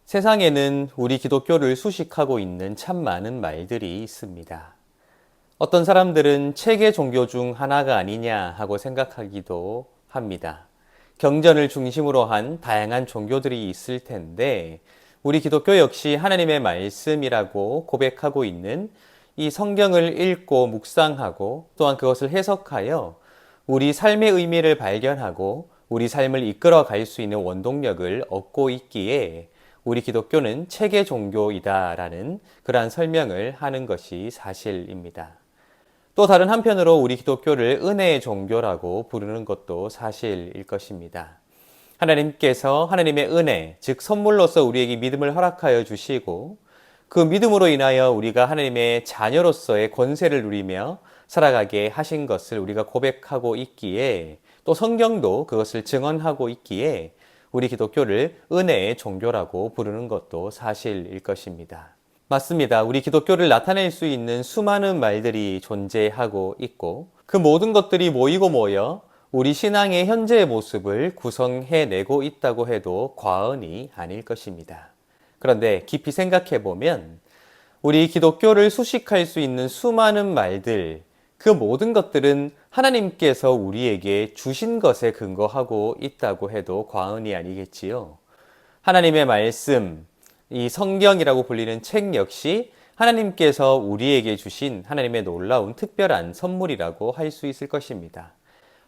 세상에는 우리 기독교를 수식하고 있는 참 많은 말들이 있습니다. 어떤 사람들은 체계 종교 중 하나가 아니냐 하고 생각하기도 합니다. 경전을 중심으로 한 다양한 종교들이 있을 텐데 우리 기독교 역시 하나님의 말씀이라고 고백하고 있는 이 성경을 읽고 묵상하고 또한 그것을 해석하여 우리 삶의 의미를 발견하고 우리 삶을 이끌어 갈 수 있는 원동력을 얻고 있기에 우리 기독교는 체계 종교이다라는 그러한 설명을 하는 것이 사실입니다. 또 다른 한편으로 우리 기독교를 은혜의 종교라고 부르는 것도 사실일 것입니다. 하나님께서 하나님의 은혜, 즉 선물로서 우리에게 믿음을 허락하여 주시고 그 믿음으로 인하여 우리가 하나님의 자녀로서의 권세를 누리며 살아가게 하신 것을 우리가 고백하고 있기에 또 성경도 그것을 증언하고 있기에 우리 기독교를 은혜의 종교라고 부르는 것도 사실일 것입니다. 맞습니다. 우리 기독교를 나타낼 수 있는 수많은 말들이 존재하고 있고 그 모든 것들이 모이고 모여 우리 신앙의 현재의 모습을 구성해내고 있다고 해도 과언이 아닐 것입니다. 그런데 깊이 생각해 보면 우리 기독교를 수식할 수 있는 수많은 말들, 그 모든 것들은 하나님께서 우리에게 주신 것에 근거하고 있다고 해도 과언이 아니겠지요. 하나님의 말씀, 이 성경이라고 불리는 책 역시 하나님께서 우리에게 주신 하나님의 놀라운 특별한 선물이라고 할 수 있을 것입니다.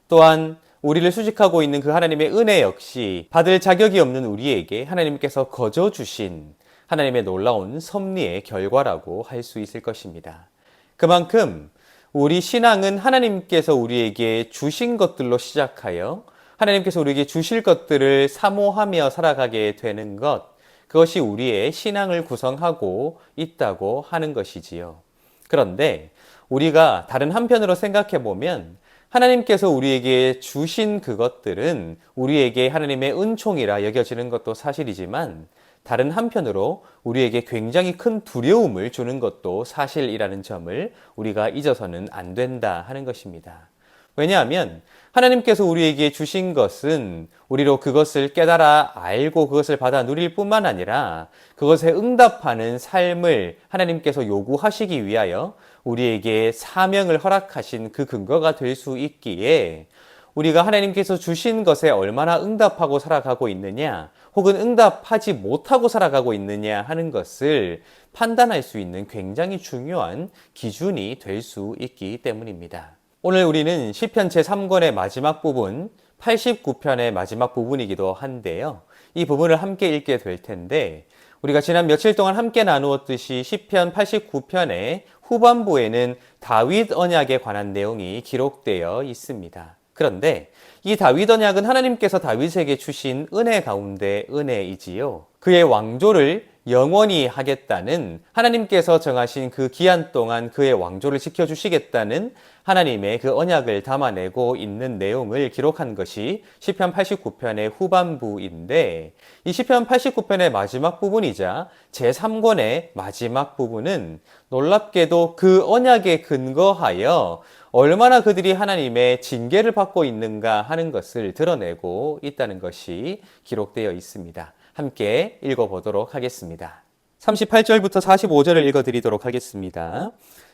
또한 우리를 수식하고 있는 그 하나님의 은혜 역시 받을 자격이 없는 우리에게 하나님께서 거저 주신 하나님의 놀라운 섭리의 결과라고 할 수 있을 것입니다. 그만큼 우리 신앙은 하나님께서 우리에게 주신 것들로 시작하여 하나님께서 우리에게 주실 것들을 사모하며 살아가게 되는 것, 그것이 우리의 신앙을 구성하고 있다고 하는 것이지요. 그런데 우리가 다른 한편으로 생각해 보면 하나님께서 우리에게 주신 그것들은 우리에게 하나님의 은총이라 여겨지는 것도 사실이지만 다른 한편으로 우리에게 굉장히 큰 두려움을 주는 것도 사실이라는 점을 우리가 잊어서는 안 된다 하는 것입니다. 왜냐하면 하나님께서 우리에게 주신 것은 우리로 그것을 깨달아 알고 그것을 받아 누릴 뿐만 아니라 그것에 응답하는 삶을 하나님께서 요구하시기 위하여 우리에게 사명을 허락하신 그 근거가 될 수 있기에 우리가 하나님께서 주신 것에 얼마나 응답하고 살아가고 있느냐 혹은 응답하지 못하고 살아가고 있느냐 하는 것을 판단할 수 있는 굉장히 중요한 기준이 될 수 있기 때문입니다. 오늘 우리는 시편 제3권의 마지막 부분 89편의 마지막 부분이기도 한데요. 이 부분을 함께 읽게 될 텐데 우리가 지난 며칠 동안 함께 나누었듯이 시편 89편의 후반부에는 다윗 언약에 관한 내용이 기록되어 있습니다. 그런데 이 다윗 언약은 하나님께서 다윗에게 주신 은혜 가운데 은혜이지요. 그의 왕조를 영원히 하겠다는 하나님께서 정하신 그 기한 동안 그의 왕조를 지켜주시겠다는 하나님의 그 언약을 담아내고 있는 내용을 기록한 것이 시편 89편의 후반부인데 이 시편 89편의 마지막 부분이자 제3권의 마지막 부분은 놀랍게도 그 언약에 근거하여 얼마나 그들이 하나님의 징계를 받고 있는가 하는 것을 드러내고 있다는 것이 기록되어 있습니다. 함께 읽어보도록 하겠습니다. 38절부터 45절을 읽어드리도록 하겠습니다.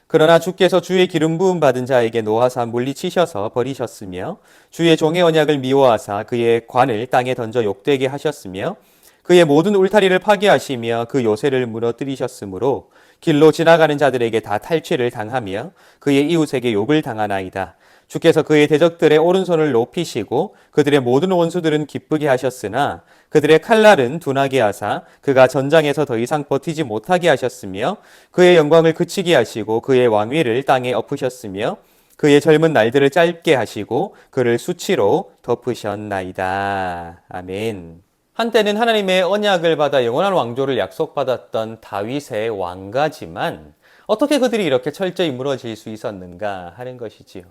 그러나 주께서 주의 기름 부음 받은 자에게 노하사 물리치셔서 버리셨으며 주의 종의 언약을 미워하사 그의 관을 땅에 던져 욕되게 하셨으며 그의 모든 울타리를 파괴하시며 그 요새를 무너뜨리셨으므로 길로 지나가는 자들에게 다 탈취를 당하며 그의 이웃에게 욕을 당하나이다. 주께서 그의 대적들의 오른손을 높이시고 그들의 모든 원수들은 기쁘게 하셨으나 그들의 칼날은 둔하게 하사 그가 전장에서 더 이상 버티지 못하게 하셨으며 그의 영광을 그치게 하시고 그의 왕위를 땅에 엎으셨으며 그의 젊은 날들을 짧게 하시고 그를 수치로 덮으셨나이다. 아멘. 한때는 하나님의 언약을 받아 영원한 왕조를 약속받았던 다윗의 왕가지만 어떻게 그들이 이렇게 철저히 무너질 수 있었는가 하는 것이지요.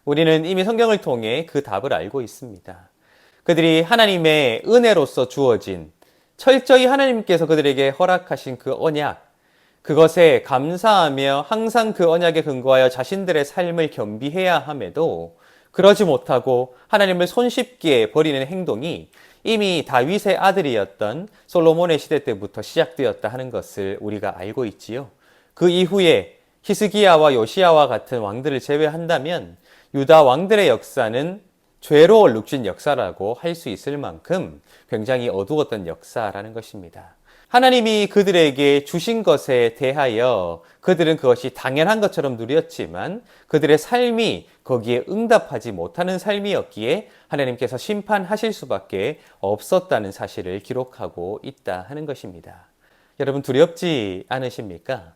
우리는 이미 성경을 통해 그 답을 알고 있습니다. 그들이 하나님의 은혜로서 주어진 철저히 하나님께서 그들에게 허락하신 그 언약, 그것에 감사하며 항상 그 언약에 근거하여 자신들의 삶을 겸비해야 함에도 그러지 못하고 하나님을 손쉽게 버리는 행동이 이미 다윗의 아들이었던 솔로몬의 시대 때부터 시작되었다 하는 것을 우리가 알고 있지요. 그 이후에 히스기야와 요시야와 같은 왕들을 제외한다면 유다 왕들의 역사는 죄로 얼룩진 역사라고 할 수 있을 만큼 굉장히 어두웠던 역사라는 것입니다. 하나님이 그들에게 주신 것에 대하여 그들은 그것이 당연한 것처럼 누렸지만 그들의 삶이 거기에 응답하지 못하는 삶이었기에 하나님께서 심판하실 수밖에 없었다는 사실을 기록하고 있다 하는 것입니다. 여러분 두렵지 않으십니까?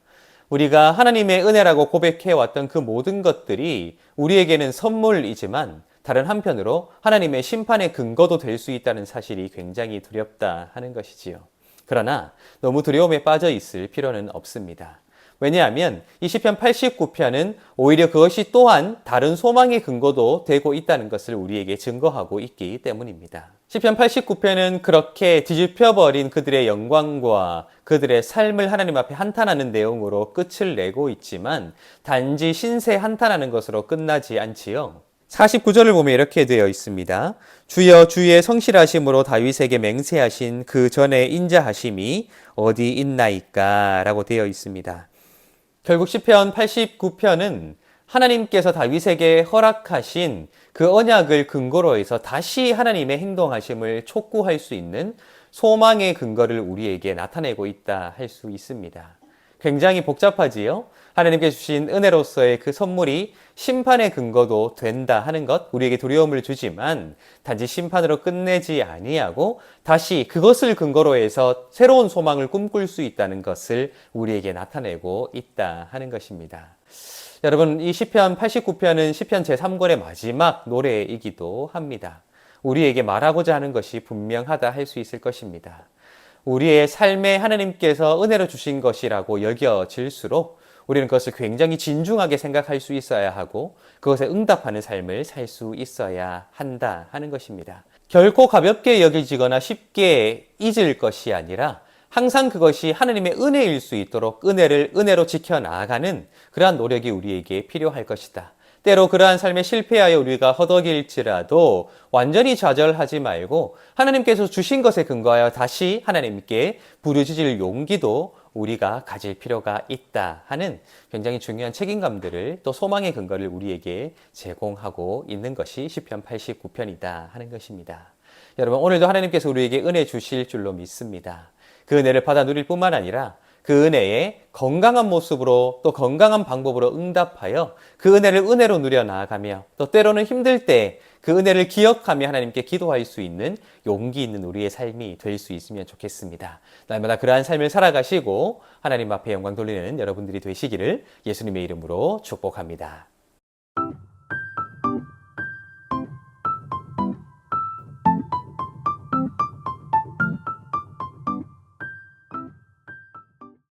우리가 하나님의 은혜라고 고백해왔던 그 모든 것들이 우리에게는 선물이지만 다른 한편으로 하나님의 심판의 근거도 될 수 있다는 사실이 굉장히 두렵다 하는 것이지요. 그러나 너무 두려움에 빠져 있을 필요는 없습니다. 왜냐하면 이 시편 89편은 오히려 그것이 또한 다른 소망의 근거도 되고 있다는 것을 우리에게 증거하고 있기 때문입니다. 시편 89편은 그렇게 뒤집혀버린 그들의 영광과 그들의 삶을 하나님 앞에 한탄하는 내용으로 끝을 내고 있지만 단지 신세 한탄하는 것으로 끝나지 않지요. 49절을 보면 이렇게 되어 있습니다. 주여 주의 성실하심으로 다윗에게 맹세하신 그 전에 인자하심이 어디 있나이까? 라고 되어 있습니다. 결국 시편 89편은 하나님께서 다윗에게 허락하신 그 언약을 근거로 해서 다시 하나님의 행동하심을 촉구할 수 있는 소망의 근거를 우리에게 나타내고 있다 할 수 있습니다. 굉장히 복잡하지요? 하나님께 주신 은혜로서의 그 선물이 심판의 근거도 된다 하는 것, 우리에게 두려움을 주지만 단지 심판으로 끝내지 아니하고 다시 그것을 근거로 해서 새로운 소망을 꿈꿀 수 있다는 것을 우리에게 나타내고 있다 하는 것입니다. 여러분, 이 시편 89편은 시편 제3권의 마지막 노래이기도 합니다. 우리에게 말하고자 하는 것이 분명하다 할 수 있을 것입니다. 우리의 삶에 하나님께서 은혜로 주신 것이라고 여겨질수록 우리는 그것을 굉장히 진중하게 생각할 수 있어야 하고 그것에 응답하는 삶을 살 수 있어야 한다 하는 것입니다. 결코 가볍게 여겨지거나 쉽게 잊을 것이 아니라 항상 그것이 하나님의 은혜일 수 있도록 은혜를 은혜로 지켜나가는 그러한 노력이 우리에게 필요할 것이다. 때로 그러한 삶에 실패하여 우리가 허덕일지라도 완전히 좌절하지 말고 하나님께서 주신 것에 근거하여 다시 하나님께 부르짖을 용기도 우리가 가질 필요가 있다 하는 굉장히 중요한 책임감들을 또 소망의 근거를 우리에게 제공하고 있는 것이 시편 89편이다 하는 것입니다. 여러분, 오늘도 하나님께서 우리에게 은혜 주실 줄로 믿습니다. 그 은혜를 받아 누릴 뿐만 아니라 그 은혜에 건강한 모습으로 또 건강한 방법으로 응답하여 그 은혜를 은혜로 누려 나아가며 또 때로는 힘들 때 그 은혜를 기억하며 하나님께 기도할 수 있는 용기 있는 우리의 삶이 될 수 있으면 좋겠습니다. 날마다 그러한 삶을 살아가시고 하나님 앞에 영광 돌리는 여러분들이 되시기를 예수님의 이름으로 축복합니다.